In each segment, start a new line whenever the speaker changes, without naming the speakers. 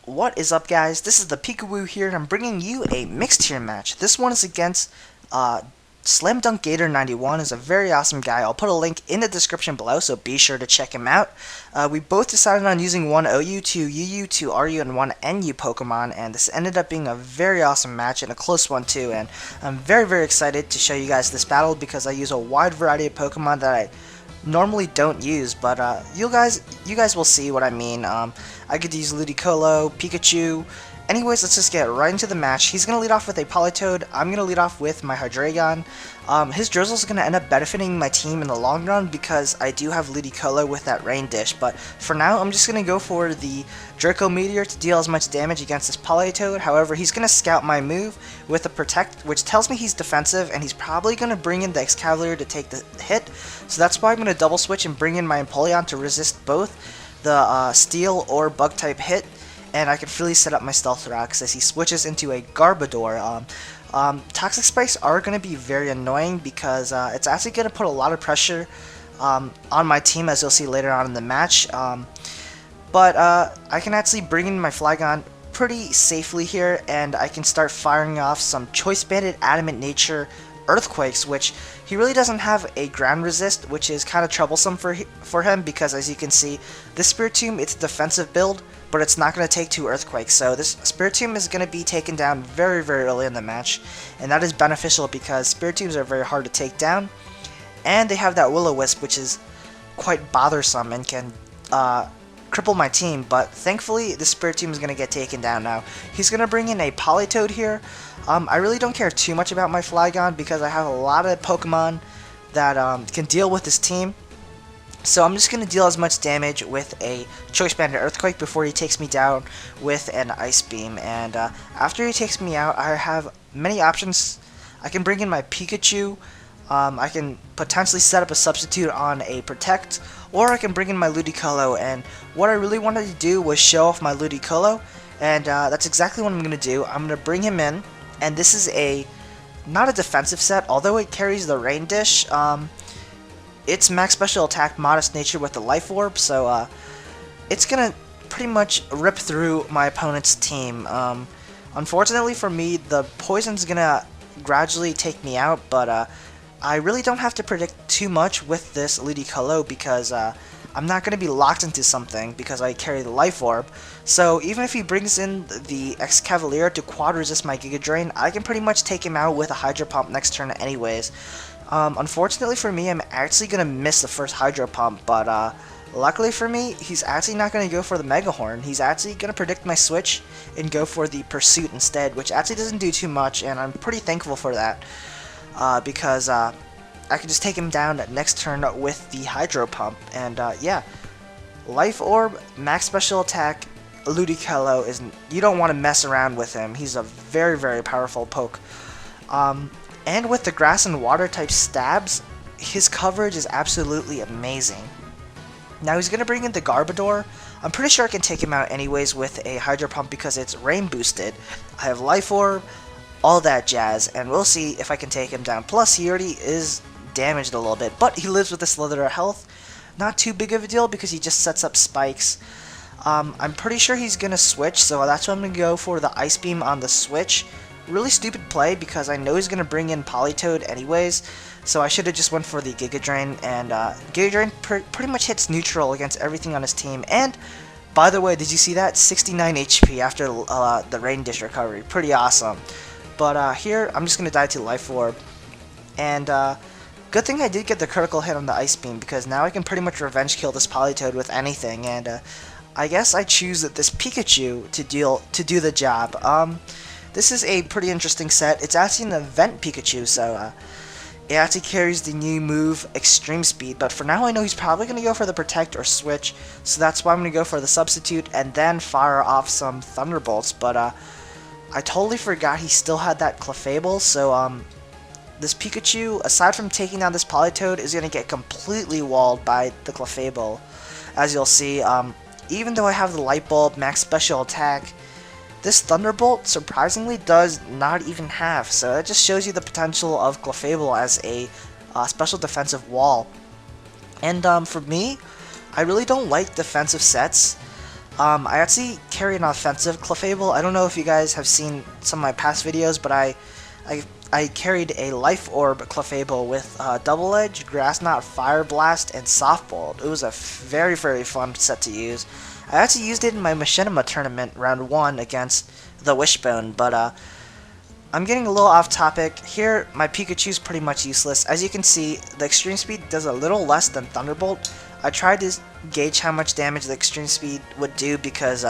What is up, guys? This is ThePikaWu here, and I'm bringing you a mixed tier match. This one is against Slam Dunk Gator 91. Is a very awesome guy. I'll put a link in the description below, so be sure to check him out. We both decided on using one OU, two UU, two RU, and one NU Pokemon, and this ended up being a very awesome match and a close one too. And I'm very excited to show you guys this battle because I use a wide variety of Pokemon that I normally don't use, but you guys will see what I mean. I could use Ludicolo, Pikachu. Anyways, let's just get right into the match. He's gonna lead off with a Politoed. I'm gonna lead off with my Hydreigon. His Drizzle's gonna end up benefiting my team in the long run because I do have Ludicolo with that Rain Dish. But for now, I'm just gonna go for the Draco Meteor to deal as much damage against this Politoed. However, he's gonna scout my move with a Protect, which tells me he's defensive, and he's probably gonna bring in the Excavalier to take the hit. So that's why I'm gonna double switch and bring in my Empoleon to resist both the Steel or Bug type hit. And I can freely set up my Stealth Rocks as he switches into a Garbodor. Toxic Spikes are going to be very annoying because it's actually going to put a lot of pressure on my team, as you'll see later on in the match. But I can actually bring in my Flygon pretty safely here, and I can start firing off some Choice Banded Adamant Nature Earthquakes, which he really doesn't have a ground resist, which is kind of troublesome for him because, as you can see, this Spiritomb, it's a defensive build, but it's not going to take 2 Earthquakes, so this Spiritomb is going to be taken down very early in the match, and that is beneficial because Spiritombs are very hard to take down, and they have that Will-O-Wisp, which is quite bothersome and can cripple my team, but thankfully the Spiritomb is going to get taken down now. He's going to bring in a Politoed here. I really don't care too much about my Flygon because I have a lot of Pokemon that can deal with this team. So I'm just going to deal as much damage with a Choice Banded Earthquake before he takes me down with an Ice Beam. And after he takes me out, I have many options. I can bring in my Pikachu. I can potentially set up a substitute on a Protect, or I can bring in my Ludicolo. And what I really wanted to do was show off my Ludicolo, and that's exactly what I'm going to do. I'm going to bring him in, and this is not a defensive set, although it carries the Rain Dish. It's max special attack, modest nature with the Life Orb, so it's gonna pretty much rip through my opponent's team. Unfortunately for me, the poison's gonna gradually take me out, but I really don't have to predict too much with this Ludicolo because I'm not gonna be locked into something because I carry the Life Orb. So even if he brings in the Excavalier to quad resist my Giga Drain, I can pretty much take him out with a Hydro Pump next turn anyways. Unfortunately for me, I'm actually going to miss the first Hydro Pump, but luckily for me, he's actually not going to go for the Mega Horn. He's actually going to predict my switch and go for the Pursuit instead, which actually doesn't do too much, and I'm pretty thankful for that, because I can just take him down next turn with the Hydro Pump. And yeah, Life Orb, max special attack, Ludicolo, you don't want to mess around with him. He's a very powerful poke. And with the Grass and Water type stabs, his coverage is absolutely amazing. Now he's going to bring in the Garbodor. I'm pretty sure I can take him out anyways with a Hydro Pump because it's rain boosted. I have Life Orb, all that jazz, and we'll see if I can take him down. Plus, he already is damaged a little bit, but he lives with a Slither of health. Not too big of a deal because he just sets up spikes. I'm pretty sure he's going to switch, so that's why I'm going to go for the Ice Beam on the switch. Really stupid play because I know he's going to bring in Politoed anyways, so I should have just went for the Giga Drain, and Giga Drain pretty much hits neutral against everything on his team. And by the way, did you see that? 69 HP after the Rain Dish recovery. Pretty awesome. But here, I'm just going to die to Life Orb. And good thing I did get the critical hit on the Ice Beam because now I can pretty much revenge kill this Politoed with anything, and I guess I choose this Pikachu to do the job. This is a pretty interesting set. It's actually an event Pikachu, so it actually carries the new move Extreme Speed, but for now I know he's probably going to go for the Protect or Switch, so that's why I'm going to go for the Substitute and then fire off some Thunderbolts. But I totally forgot he still had that Clefable, so this Pikachu, aside from taking down this Politoed, is going to get completely walled by the Clefable. As you'll see, even though I have the Light Bulb, max special attack, this Thunderbolt surprisingly does not even half, so that just shows you the potential of Clefable as a special defensive wall. And for me, I really don't like defensive sets. I actually carry an offensive Clefable. I don't know if you guys have seen some of my past videos, but I carried a Life Orb Clefable with Double Edge, Grass Knot, Fire Blast, and Soft Bolt. It was a very, very fun set to use. I actually used it in my Machinima tournament, round 1, against the Wishbone, but I'm getting a little off topic. Here, my Pikachu's pretty much useless. As you can see, the Extreme Speed does a little less than Thunderbolt. I tried to gauge how much damage the Extreme Speed would do because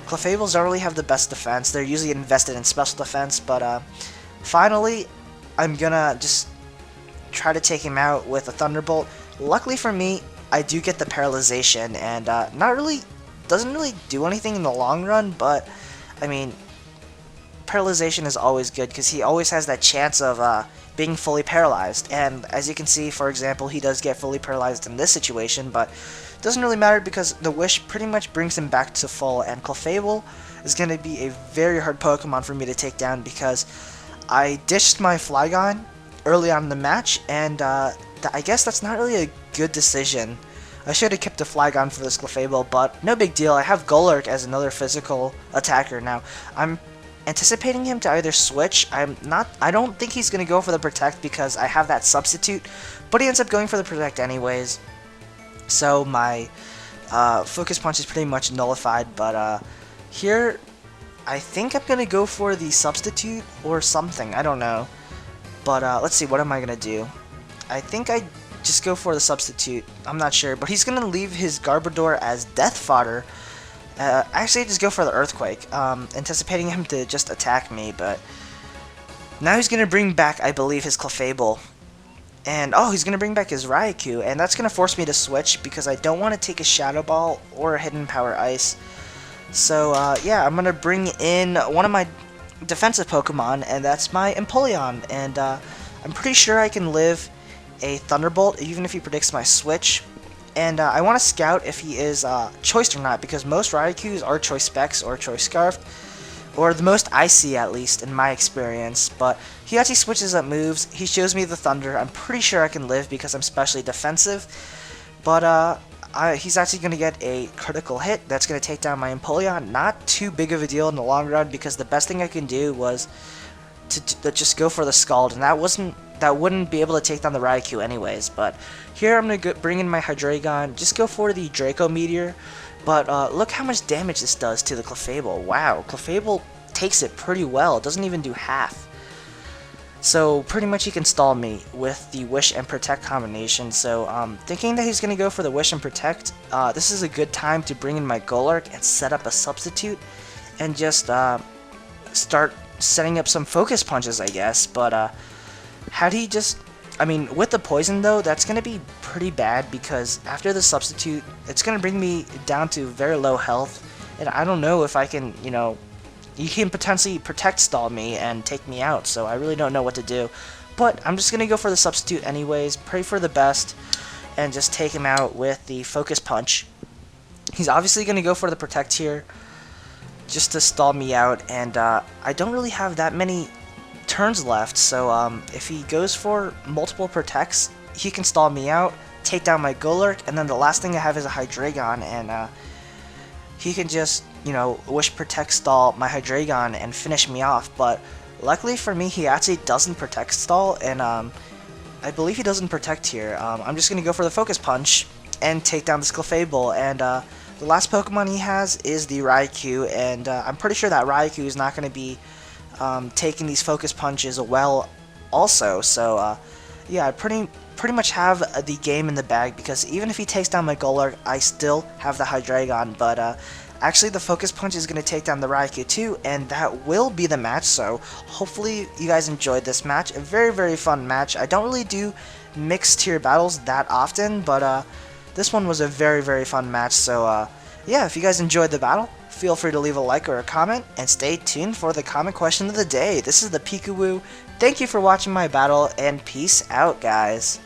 Clefables don't really have the best defense. They're usually invested in special defense, but finally, I'm gonna just try to take him out with a Thunderbolt. Luckily for me, I do get the Paralyzation, and doesn't really do anything in the long run, but I mean, Paralyzation is always good because he always has that chance of being fully paralyzed. And as you can see, for example, he does get fully paralyzed in this situation, but it doesn't really matter because the Wish pretty much brings him back to full. And Clefable is going to be a very hard Pokemon for me to take down because I ditched my Flygon early on in the match, and I guess that's not really a good decision. I should have kept the Flygon for this Clefable, but no big deal. I have Golurk as another physical attacker now. I'm anticipating him to either switch. I don't think he's going to go for the Protect because I have that substitute, but he ends up going for the Protect anyways. So my Focus Punch is pretty much nullified, but here I think I'm going to go for the substitute or something. I don't know. But let's see, what am I going to do? I think I just go for the substitute. I'm not sure, but he's going to leave his Garbodor as death fodder. Actually, I just go for the Earthquake, anticipating him to just attack me, but now he's going to bring back, I believe, his Clefable. And, oh, he's going to bring back his Raikou, and that's going to force me to switch because I don't want to take a Shadow Ball or a Hidden Power Ice. So, yeah, I'm going to bring in one of my defensive Pokemon, and that's my Empoleon, and I'm pretty sure I can live a Thunderbolt, even if he predicts my switch. And I want to scout if he is choiced or not, because most Raikous are Choice Specs or Choice Scarfed, or the most I see, at least, in my experience. But he actually switches up moves. He shows me the Thunder. I'm pretty sure I can live because I'm specially defensive. But he's actually going to get a critical hit. That's going to take down my Empoleon. Not too big of a deal in the long run, because the best thing I can do was to just go for the Scald, and that wouldn't be able to take down the Raikou anyways. But here I'm going to bring in my Hydreigon, just go for the Draco Meteor, but look how much damage this does to the Clefable. Wow, Clefable takes it pretty well, it doesn't even do half. So pretty much he can stall me with the Wish and Protect combination, so thinking that he's going to go for the Wish and Protect, this is a good time to bring in my Golurk and set up a substitute, and just start setting up some Focus Punches, I guess. But had he just, I mean, with the poison though, that's going to be pretty bad because after the substitute, it's going to bring me down to very low health, and I don't know if I can, you know, he can potentially Protect stall me and take me out, so I really don't know what to do. But I'm just going to go for the substitute anyways, pray for the best, and just take him out with the Focus Punch. He's obviously going to go for the Protect here, just to stall me out, and I don't really have that many turns left, so if he goes for multiple Protects, he can stall me out, take down my Golurk, and then the last thing I have is a Hydreigon, and he can just, you know, Wish Protect stall my Hydreigon and finish me off. But luckily for me, he actually doesn't Protect stall, and I believe he doesn't Protect here. I'm just going to go for the Focus Punch and take down this Clefable, and the last Pokemon he has is the Raikou, and I'm pretty sure that Raikou is not going to be taking these Focus Punches well also, so yeah, I pretty much have the game in the bag, because even if he takes down my Golurk, I still have the Hydreigon. But actually the Focus Punch is going to take down the Raikou too, and that will be the match. So hopefully you guys enjoyed this match, a very, very fun match. I don't really do mixed tier battles that often, but this one was a very, very fun match. So yeah, if you guys enjoyed the battle, feel free to leave a like or a comment, and stay tuned for the comment question of the day. This is ThePikaWu. Thank you for watching my battle, and peace out, guys.